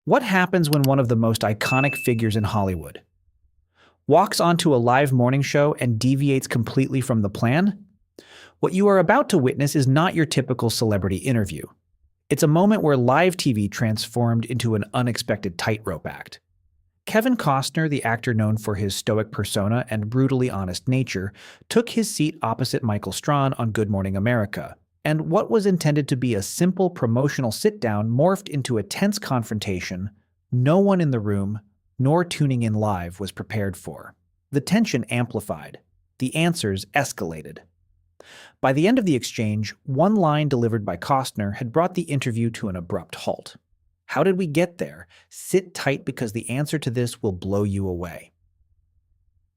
What happens when one of the most iconic figures in Hollywood walks onto a live morning show and deviates completely from the plan? What you are about to witness is not your typical celebrity interview. It's a moment where live TV transformed into an unexpected tightrope act. Kevin Costner, the actor known for his stoic persona and brutally honest nature, took his seat opposite Michael Strahan on Good Morning America, and what was intended to be a simple promotional sit-down morphed into a tense confrontation no one in the room, nor tuning in live, was prepared for. The tension amplified. The answers escalated. By the end of the exchange, one line delivered by Costner had brought the interview to an abrupt halt. How did we get there? Sit tight because the answer to this will blow you away.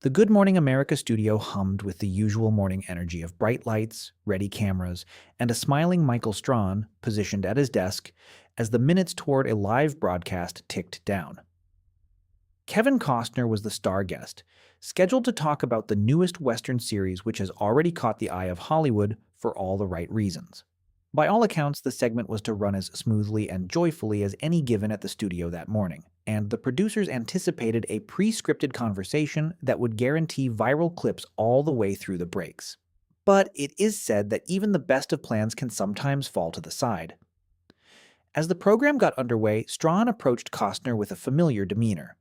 The Good Morning America studio hummed with the usual morning energy of bright lights, ready cameras, and a smiling Michael Strahan positioned at his desk as the minutes toward a live broadcast ticked down. Kevin Costner was the star guest, scheduled to talk about the newest Western series which has already caught the eye of Hollywood for all the right reasons. By all accounts, the segment was to run as smoothly and joyfully as any given at the studio that morning, and the producers anticipated a pre-scripted conversation that would guarantee viral clips all the way through the breaks. But it is said that even the best of plans can sometimes fall to the side. As the program got underway, Strahan approached Costner with a familiar demeanor.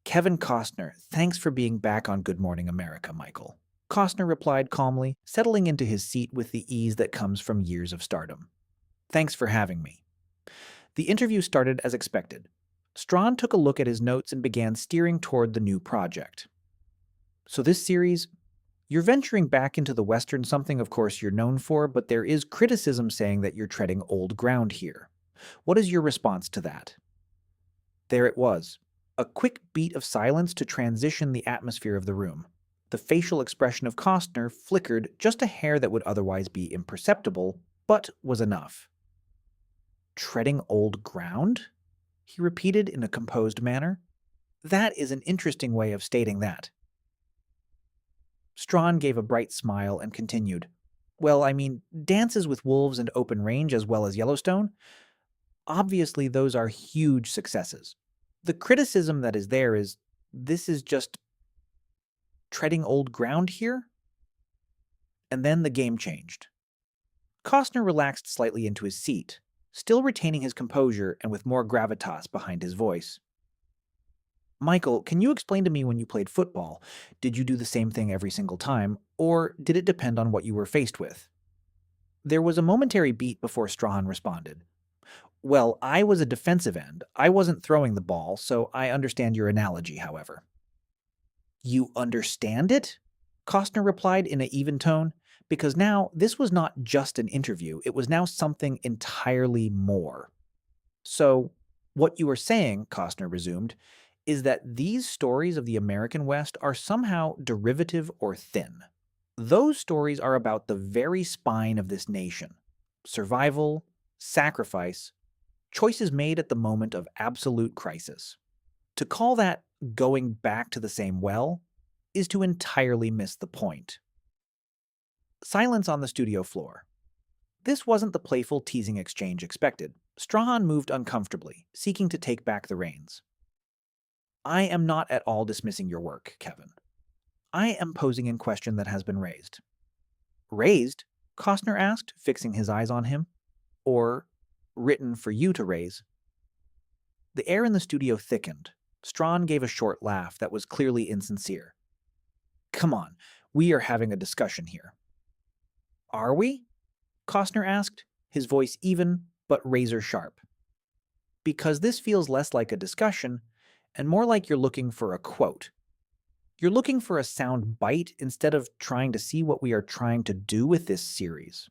"Kevin Costner, thanks for being back on Good Morning America, Michael." Costner replied calmly, settling into his seat with the ease that comes from years of stardom. "Thanks for having me." The interview started as expected. Strahan took a look at his notes and began steering toward the new project. "So this series, you're venturing back into the Western, something of course you're known for, but there is criticism saying that you're treading old ground here. What is your response to that?" There it was, a quick beat of silence to transition the atmosphere of the room. The facial expression of Costner flickered just a hair that would otherwise be imperceptible, but was enough. "Treading old ground?" he repeated in a composed manner. "That is an interesting way of stating that." Strahan gave a bright smile and continued. "Well, I mean, Dances with Wolves and Open Range as well as Yellowstone? Obviously, those are huge successes. The criticism that is there is, this is just treading old ground here?" And then the game changed. Costner relaxed slightly into his seat, still retaining his composure and with more gravitas behind his voice. "Michael, can you explain to me when you played football? Did you do the same thing every single time, or did it depend on what you were faced with?" There was a momentary beat before Strahan responded. "Well, I was a defensive end. I wasn't throwing the ball, so I understand your analogy, however." "You understand it?" Costner replied in an even tone, because now this was not just an interview, it was now something entirely more. "So, what you are saying," Costner resumed, "is that these stories of the American West are somehow derivative or thin. Those stories are about the very spine of this nation. Survival, sacrifice, choices made at the moment of absolute crisis. To call that going back to the same well is to entirely miss the point." Silence on the studio floor. This wasn't the playful teasing exchange expected. Strahan moved uncomfortably, seeking to take back the reins. "I am not at all dismissing your work, Kevin. I am posing a question that has been raised." "Raised?" Costner asked, fixing his eyes on him. "Or written for you to raise?" The air in the studio thickened. Strahan gave a short laugh that was clearly insincere. "Come on, we are having a discussion here." "Are we?" Costner asked, his voice even but razor sharp. "Because this feels less like a discussion and more like you're looking for a quote. You're looking for a sound bite instead of trying to see what we are trying to do with this series."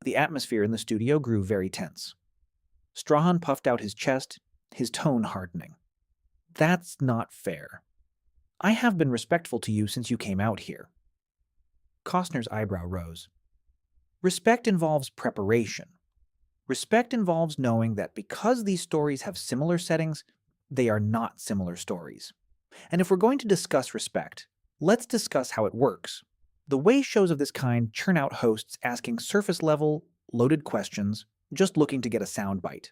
The atmosphere in the studio grew very tense. Strahan puffed out his chest, his tone hardening. "That's not fair. I have been respectful to you since you came out here." Costner's eyebrow rose. "Respect involves preparation. Respect involves knowing that because these stories have similar settings, they are not similar stories. And if we're going to discuss respect, let's discuss how it works. The way shows of this kind churn out hosts asking surface-level, loaded questions, just looking to get a soundbite.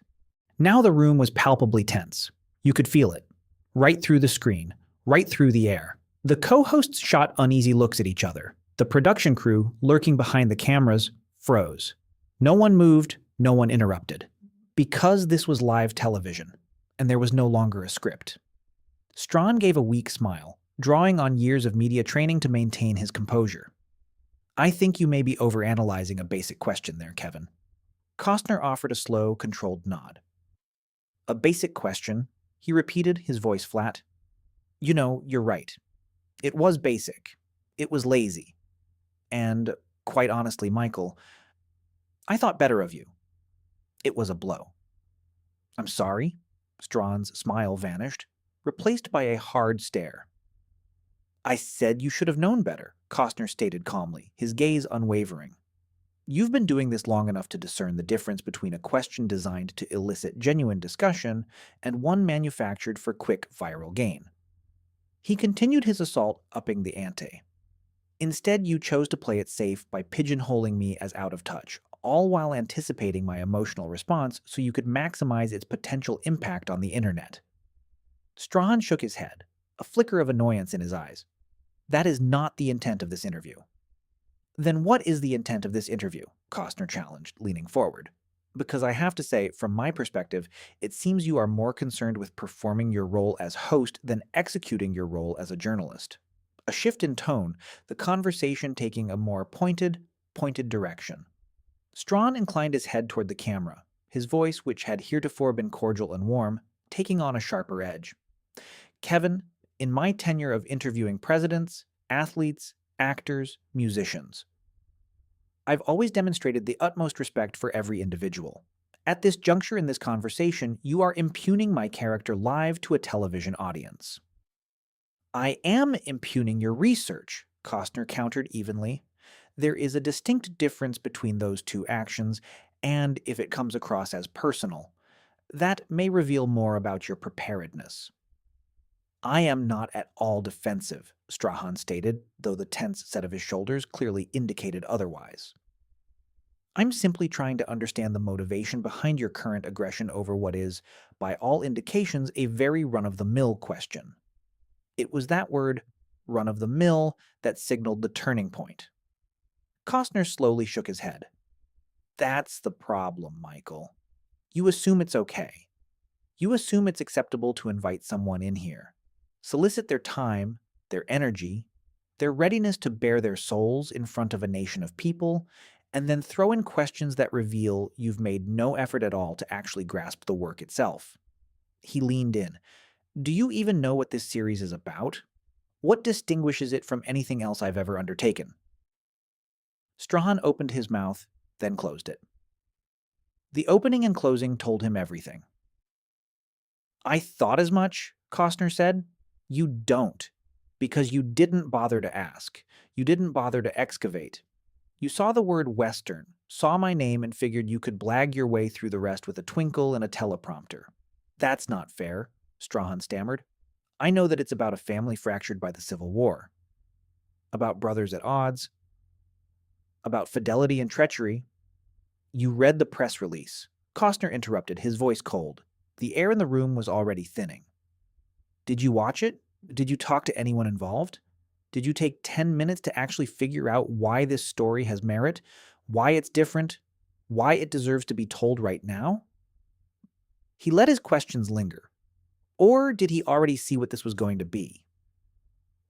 Now the room was palpably tense. You could feel it. Right through the screen, right through the air. The co-hosts shot uneasy looks at each other. The production crew, lurking behind the cameras, froze. No one moved, no one interrupted. Because this was live television, and there was no longer a script. Strahan gave a weak smile, drawing on years of media training to maintain his composure. I think you may be overanalyzing a basic question there, Kevin. Costner offered a slow, controlled nod. A basic question, he repeated, his voice flat. You know, you're right. It was basic. It was lazy. And, quite honestly, Michael, I thought better of you. It was a blow. I'm sorry? Strahan's smile vanished, replaced by a hard stare. I said you should have known better, Costner stated calmly, his gaze unwavering. You've been doing this long enough to discern the difference between a question designed to elicit genuine discussion and one manufactured for quick viral gain. He continued his assault, upping the ante. Instead, you chose to play it safe by pigeonholing me as out of touch, all while anticipating my emotional response so you could maximize its potential impact on the internet. Strahan shook his head, a flicker of annoyance in his eyes. That is not the intent of this interview. Then what is the intent of this interview? Costner challenged, leaning forward. Because I have to say, from my perspective, it seems you are more concerned with performing your role as host than executing your role as a journalist. A shift in tone, the conversation taking a more pointed direction. Strahan inclined his head toward the camera, his voice, which had heretofore been cordial and warm, taking on a sharper edge. Kevin, in my tenure of interviewing presidents, athletes, actors, musicians, I've always demonstrated the utmost respect for every individual. At this juncture in this conversation, you are impugning my character live to a television audience. I am impugning your research, Costner countered evenly. There is a distinct difference between those two actions, and if it comes across as personal, that may reveal more about your preparedness. I am not at all defensive, Strahan stated, though the tense set of his shoulders clearly indicated otherwise. I'm simply trying to understand the motivation behind your current aggression over what is, by all indications, a very run-of-the-mill question. It was that word, run-of-the-mill, that signaled the turning point. Costner slowly shook his head. That's the problem, Michael. You assume it's okay. You assume it's acceptable to invite someone in here, solicit their time, their energy, their readiness to bare their souls in front of a nation of people, and then throw in questions that reveal you've made no effort at all to actually grasp the work itself. He leaned in. Do you even know what this series is about? What distinguishes it from anything else I've ever undertaken? Strahan opened his mouth, then closed it. The opening and closing told him everything. I thought as much, Costner said. You don't, because you didn't bother to ask. You didn't bother to excavate. You saw the word Western, saw my name, and figured you could blag your way through the rest with a twinkle and a teleprompter. That's not fair, Strahan stammered. I know that it's about a family fractured by the Civil War, about brothers at odds, about fidelity and treachery. You read the press release. Costner interrupted, his voice cold. The air in the room was already thinning. Did you watch it? Did you talk to anyone involved? Did you take 10 minutes to actually figure out why this story has merit, why it's different, why it deserves to be told right now? He let his questions linger. Or did he already see what this was going to be?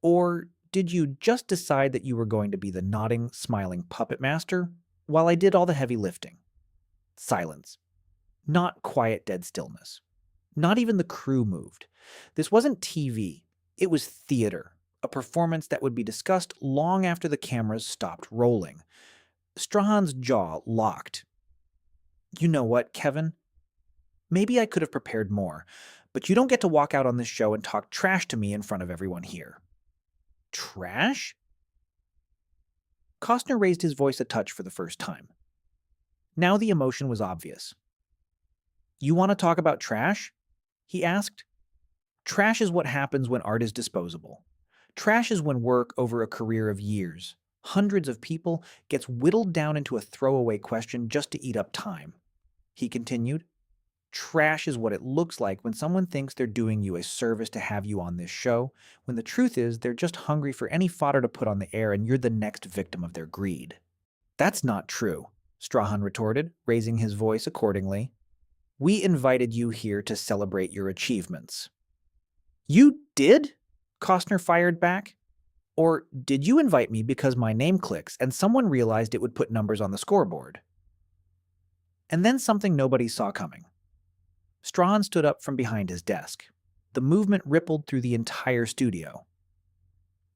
Or did you just decide that you were going to be the nodding, smiling puppet master while I did all the heavy lifting? Silence. Not quiet, dead stillness. Not even the crew moved. This wasn't TV. It was theater, a performance that would be discussed long after the cameras stopped rolling. Strahan's jaw locked. You know what, Kevin? Maybe I could have prepared more, but you don't get to walk out on this show and talk trash to me in front of everyone here. Trash? Costner raised his voice a touch for the first time. Now the emotion was obvious. You want to talk about trash? He asked. Trash is what happens when art is disposable. Trash is when work over a career of years, hundreds of people, gets whittled down into a throwaway question just to eat up time. He continued. Trash is what it looks like when someone thinks they're doing you a service to have you on this show, when the truth is they're just hungry for any fodder to put on the air and you're the next victim of their greed. That's not true, Strahan retorted, raising his voice accordingly. We invited you here to celebrate your achievements. You did? Costner fired back. Or did you invite me because my name clicks and someone realized it would put numbers on the scoreboard? And then something nobody saw coming. Strahan stood up from behind his desk. The movement rippled through the entire studio.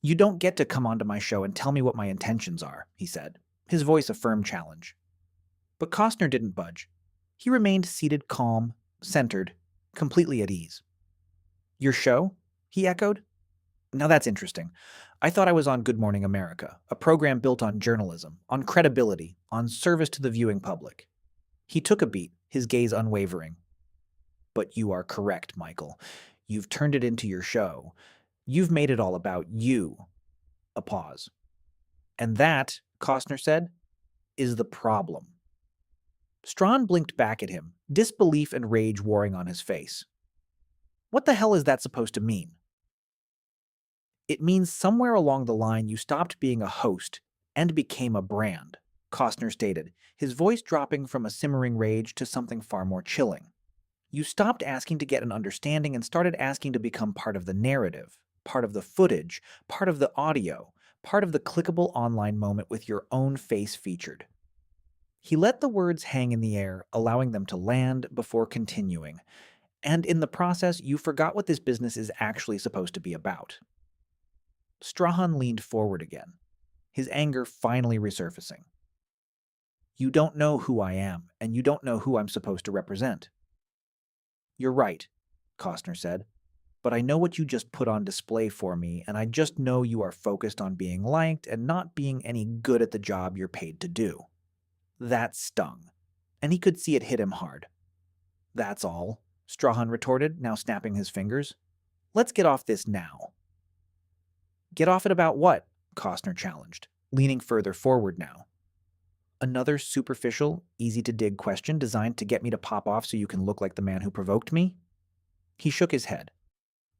You don't get to come onto my show and tell me what my intentions are, he said, his voice a firm challenge. But Costner didn't budge. He remained seated calm, centered, completely at ease. Your show? He echoed. Now that's interesting. I thought I was on Good Morning America, a program built on journalism, on credibility, on service to the viewing public. He took a beat, his gaze unwavering. But you are correct, Michael. You've turned it into your show. You've made it all about you. A pause. And that, Costner said, is the problem. Strahan blinked back at him, disbelief and rage warring on his face. What the hell is that supposed to mean? It means somewhere along the line you stopped being a host and became a brand, Costner stated, his voice dropping from a simmering rage to something far more chilling. You stopped asking to get an understanding and started asking to become part of the narrative, part of the footage, part of the audio, part of the clickable online moment with your own face featured. He let the words hang in the air, allowing them to land before continuing. And in the process, you forgot what this business is actually supposed to be about. Strahan leaned forward again, his anger finally resurfacing. You don't know who I am, and you don't know who I'm supposed to represent. You're right, Costner said, but I know what you just put on display for me, and I just know you are focused on being liked and not being any good at the job you're paid to do. That stung, and he could see it hit him hard. That's all, Strahan retorted, now snapping his fingers. Let's get off this now. Get off it about what? Costner challenged, leaning further forward now. Another superficial, easy-to-dig question designed to get me to pop off so you can look like the man who provoked me? He shook his head.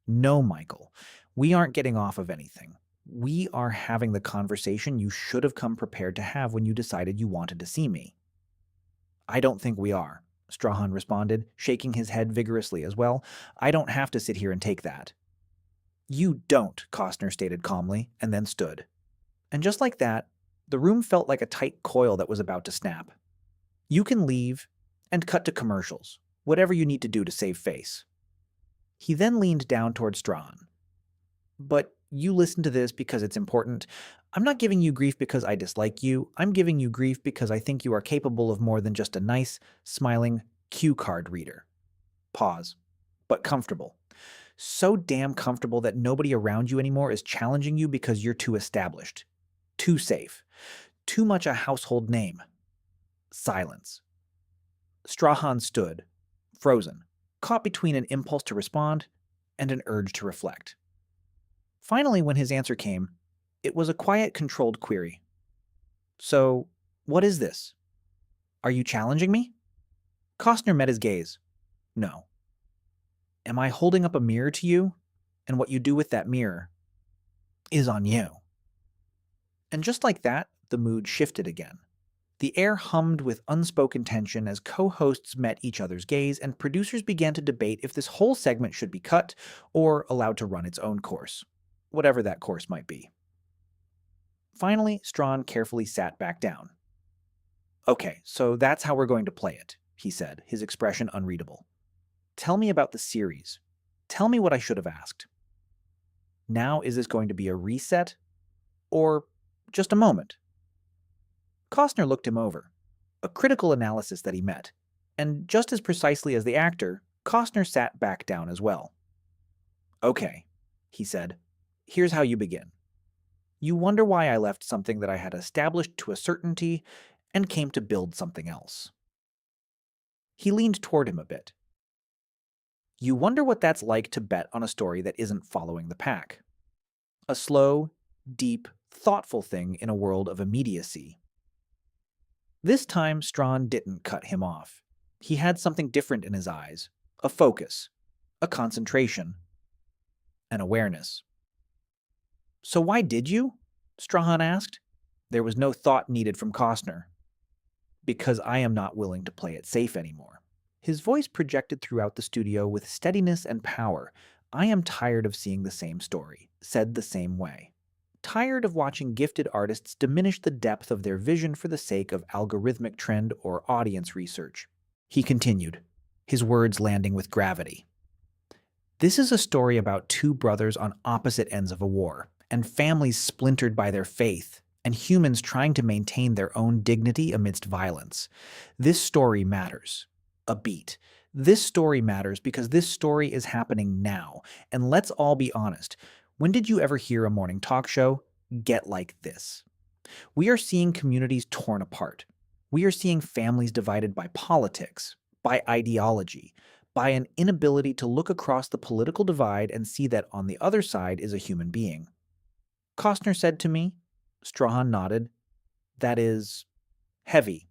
No, Michael, we aren't getting off of anything. We are having the conversation you should have come prepared to have when you decided you wanted to see me. I don't think we are, Strahan responded, shaking his head vigorously as well. I don't have to sit here and take that. You don't, Costner stated calmly, and then stood. And just like that, the room felt like a tight coil that was about to snap. You can leave and cut to commercials, whatever you need to do to save face. He then leaned down toward Strahan. But you listen to this because it's important. I'm not giving you grief because I dislike you. I'm giving you grief because I think you are capable of more than just a nice, smiling cue card reader. Pause. But comfortable. So damn comfortable that nobody around you anymore is challenging you because you're too established, too safe, too much a household name. Silence. Strahan stood, frozen, caught between an impulse to respond and an urge to reflect. Finally, when his answer came, it was a quiet, controlled query. So, what is this? Are you challenging me? Costner met his gaze. No. Am I holding up a mirror to you? And what you do with that mirror is on you. And just like that, the mood shifted again. The air hummed with unspoken tension as co-hosts met each other's gaze, and producers began to debate if this whole segment should be cut or allowed to run its own course, whatever that course might be. Finally, Strahan carefully sat back down. Okay, so that's how we're going to play it, he said, his expression unreadable. Tell me about the series. Tell me what I should have asked. Now, is this going to be a reset? Or just a moment? Costner looked him over, a critical analysis that he met, and just as precisely as the actor, Costner sat back down as well. Okay, he said, here's how you begin. You wonder why I left something that I had established to a certainty and came to build something else. He leaned toward him a bit. You wonder what that's like to bet on a story that isn't following the pack. A slow, deep, thoughtful thing in a world of immediacy. This time, Strahan didn't cut him off. He had something different in his eyes, a focus, a concentration, an awareness. So why did you? Strahan asked. There was no thought needed from Costner. Because I am not willing to play it safe anymore. His voice projected throughout the studio with steadiness and power. I am tired of seeing the same story, said the same way. Tired of watching gifted artists diminish the depth of their vision for the sake of algorithmic trend or audience research. He continued, his words landing with gravity. This is a story about two brothers on opposite ends of a war, and families splintered by their faith, and humans trying to maintain their own dignity amidst violence. This story matters. A beat. This story matters because this story is happening now. And let's all be honest. When did you ever hear a morning talk show get like this? We are seeing communities torn apart. We are seeing families divided by politics, by ideology, by an inability to look across the political divide and see that on the other side is a human being. Costner said to me. Strahan nodded. That is heavy.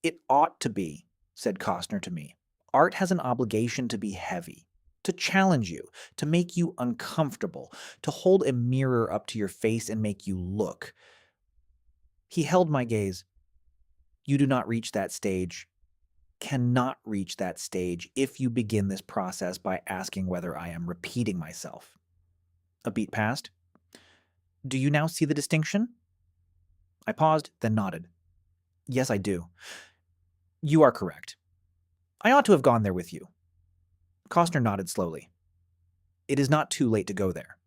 It ought to be, said Costner to me. Art has an obligation to be heavy, to challenge you, to make you uncomfortable, to hold a mirror up to your face and make you look. He held my gaze. You do not reach that stage, cannot reach that stage if you begin this process by asking whether I am repeating myself. A beat passed. Do you now see the distinction? I paused, then nodded. Yes, I do. You are correct. I ought to have gone there with you. Costner nodded slowly. It is not too late to go there.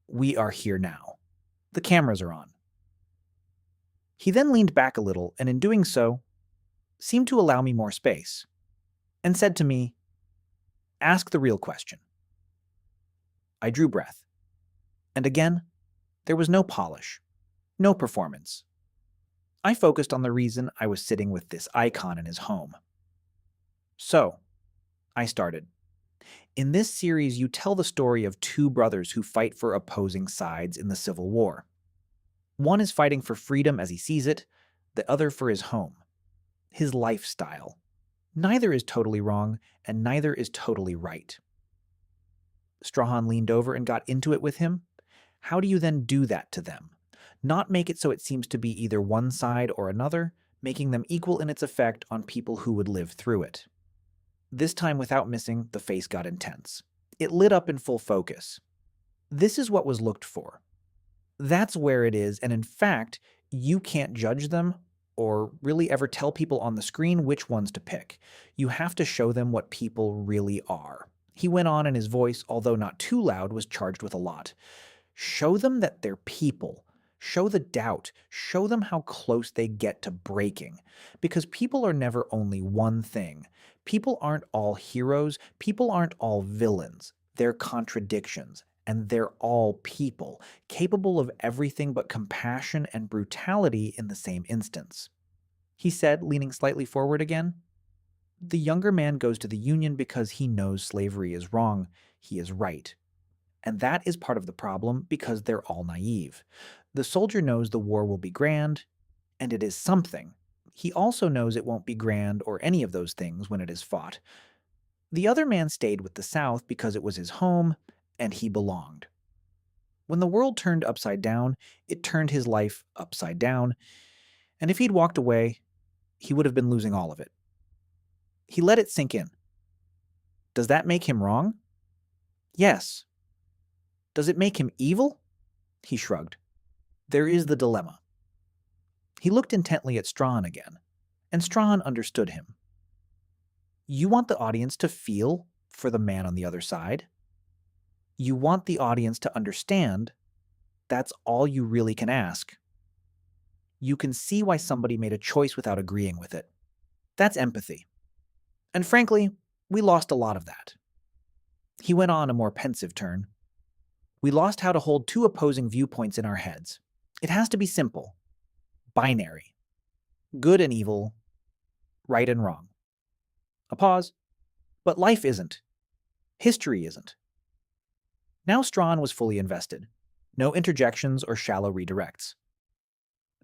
We are here now. The cameras are on. He then leaned back a little, and in doing so, seemed to allow me more space, and said to me, ask the real question. I drew breath. And again, there was no polish, no performance. I focused on the reason I was sitting with this icon in his home. So, I started. In this series, you tell the story of two brothers who fight for opposing sides in the Civil War. One is fighting for freedom as he sees it, the other for his home, his lifestyle. Neither is totally wrong, and neither is totally right. Strahan leaned over and got into it with him. How do you then do that to them? Not make it so it seems to be either one side or another, making them equal in its effect on people who would live through it. This time, without missing, the face got intense. It lit up in full focus. This is what was looked for. That's where it is, and in fact, you can't judge them or really ever tell people on the screen which ones to pick. You have to show them what people really are. He went on, and his voice, although not too loud, was charged with a lot. Show them that they're people. Show the doubt. Show them how close they get to breaking. Because people are never only one thing. People aren't all heroes. People aren't all villains. They're contradictions. And they're all people, capable of everything but compassion and brutality in the same instance. He said, leaning slightly forward again. The younger man goes to the Union because he knows slavery is wrong. He is right. And that is part of the problem because they're all naive. The soldier knows the war will be grand, and it is something. He also knows it won't be grand or any of those things when it is fought. The other man stayed with the South because it was his home, and he belonged. When the world turned upside down, it turned his life upside down, and if he'd walked away, he would have been losing all of it. He let it sink in. Does that make him wrong? Yes. Does it make him evil? He shrugged. There is the dilemma. He looked intently at Strahan again, and Strahan understood him. You want the audience to feel for the man on the other side. You want the audience to understand. That's all you really can ask. You can see why somebody made a choice without agreeing with it. That's empathy. And frankly, we lost a lot of that. He went on a more pensive turn. We lost how to hold two opposing viewpoints in our heads. It has to be simple. Binary. Good and evil. Right and wrong. A pause. But life isn't. History isn't. Now Strahan was fully invested. No interjections or shallow redirects.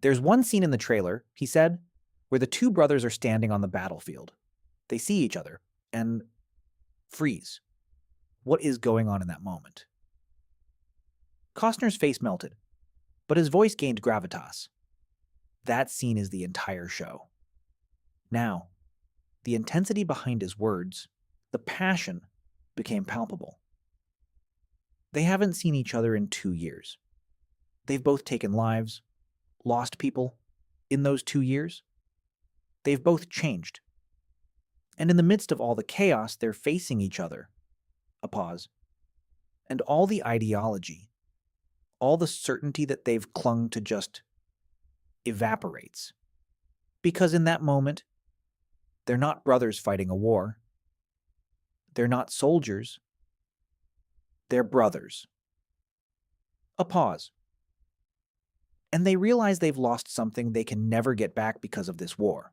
There's one scene in the trailer, he said, where the two brothers are standing on the battlefield. They see each other and freeze. What is going on in that moment? Costner's face melted, but his voice gained gravitas. That scene is the entire show. Now, the intensity behind his words, the passion, became palpable. They haven't seen each other in 2 years. They've both taken lives, lost people in those 2 years. They've both changed. And in the midst of all the chaos, they're facing each other. A pause. And all the ideology, all the certainty that they've clung to just evaporates. Because in that moment, they're not brothers fighting a war. They're not soldiers. They're brothers. A pause. And they realize they've lost something they can never get back because of this war.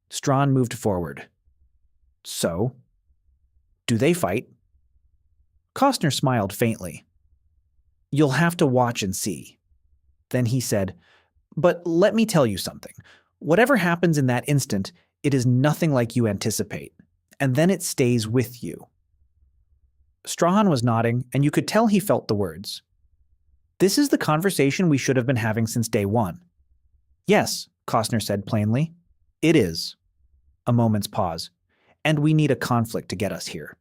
Strahan moved forward. So, do they fight? Costner smiled faintly. You'll have to watch and see. Then he said, but let me tell you something. Whatever happens in that instant, it is nothing like you anticipate. And then it stays with you. Strahan was nodding, and you could tell he felt the words. This is the conversation we should have been having since day one. Yes, Costner said plainly. It is. A moment's pause. And we need a conflict to get us here.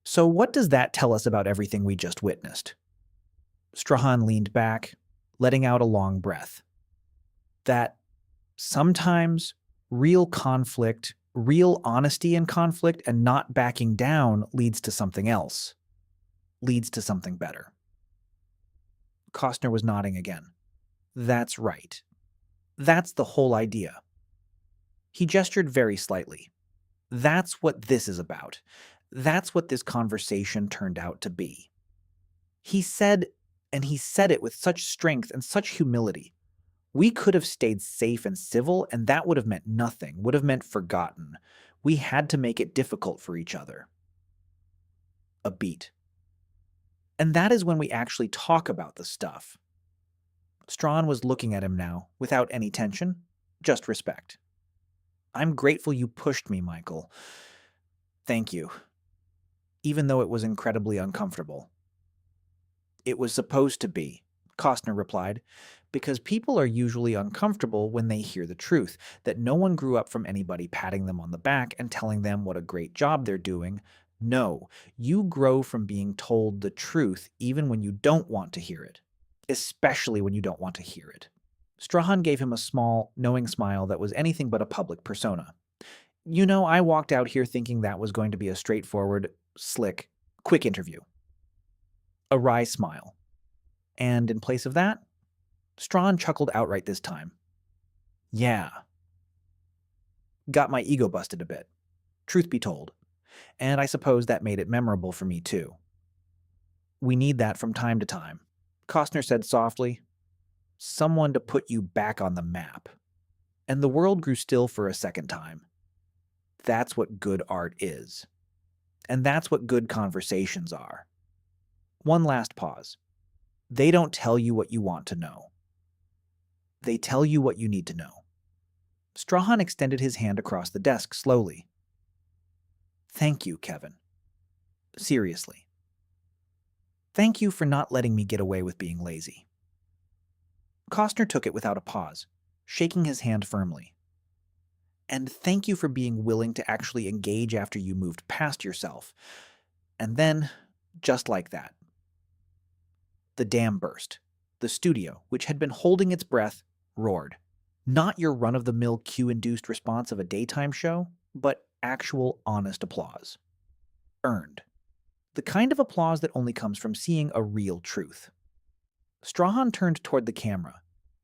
So what does that tell us about everything we just witnessed? Strahan leaned back, letting out a long breath. That sometimes real conflict, real honesty in conflict, and not backing down leads to something else, leads to something better. Costner was nodding again. That's right. That's the whole idea. He gestured very slightly. That's what this is about. That's what this conversation turned out to be. He said, and he said it with such strength and such humility. We could have stayed safe and civil, and that would have meant nothing, would have meant forgotten. We had to make it difficult for each other. A beat. And that is when we actually talk about the stuff. Strahan was looking at him now, without any tension, just respect. I'm grateful you pushed me, Michael. Thank you. Even though it was incredibly uncomfortable. It was supposed to be, Costner replied, because people are usually uncomfortable when they hear the truth, that no one grew up from anybody patting them on the back and telling them what a great job they're doing. No, you grow from being told the truth even when you don't want to hear it, especially when you don't want to hear it. Strahan gave him a small, knowing smile that was anything but a public persona. You know, I walked out here thinking that was going to be a straightforward, slick, quick interview. A wry smile. And in place of that, Strahan chuckled outright this time. Yeah. Got my ego busted a bit, truth be told. And I suppose that made it memorable for me too. We need that from time to time, Costner said softly. Someone to put you back on the map. And the world grew still for a second time. That's what good art is. And that's what good conversations are. One last pause. They don't tell you what you want to know. They tell you what you need to know. Strahan extended his hand across the desk slowly. Thank you, Kevin. Seriously. Thank you for not letting me get away with being lazy. Costner took it without a pause, shaking his hand firmly. And thank you for being willing to actually engage after you moved past yourself. And then, just like that, the dam burst. The studio, which had been holding its breath, roared. Not your run-of-the-mill cue-induced response of a daytime show, but actual honest applause. Earned. The kind of applause that only comes from seeing a real truth. Strahan turned toward the camera,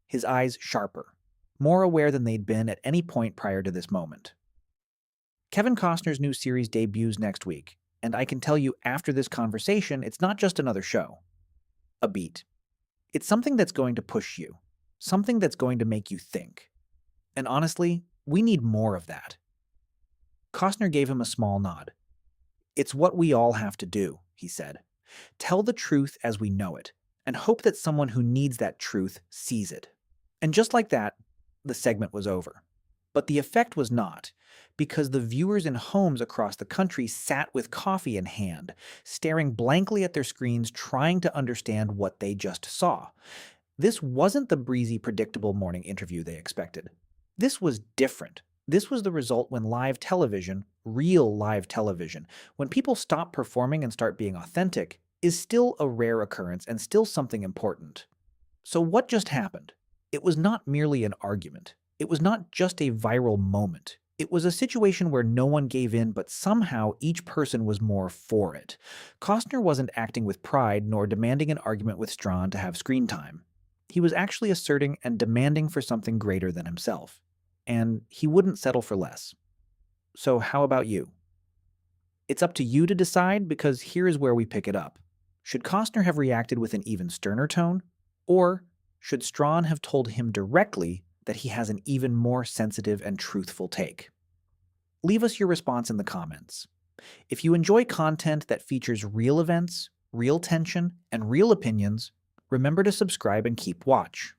his eyes sharper, more aware than they'd been at any point prior to this moment. Kevin Costner's new series debuts next week, and I can tell you after this conversation, it's not just another show. A beat. It's something that's going to push you, something that's going to make you think. And honestly, we need more of that. Costner gave him a small nod. It's what we all have to do, he said. Tell the truth as we know it, and hope that someone who needs that truth sees it. And just like that, the segment was over. But the effect was not, because the viewers in homes across the country sat with coffee in hand, staring blankly at their screens, trying to understand what they just saw. This wasn't the breezy, predictable morning interview they expected. This was different. This was the result when live television, real live television, when people stop performing and start being authentic, is still a rare occurrence and still something important. So, what just happened? It was not merely an argument. It was not just a viral moment. It was a situation where no one gave in, but somehow each person was more for it. Costner wasn't acting with pride nor demanding an argument with Strahan to have screen time. He was actually asserting and demanding for something greater than himself. And he wouldn't settle for less. So, how about you? It's up to you to decide, because here is where we pick it up. Should Costner have reacted with an even sterner tone? Or should Strahan have told him directly that he has an even more sensitive and truthful take? Leave us your response in the comments. If you enjoy content that features real events, real tension, and real opinions, remember to subscribe and keep watch.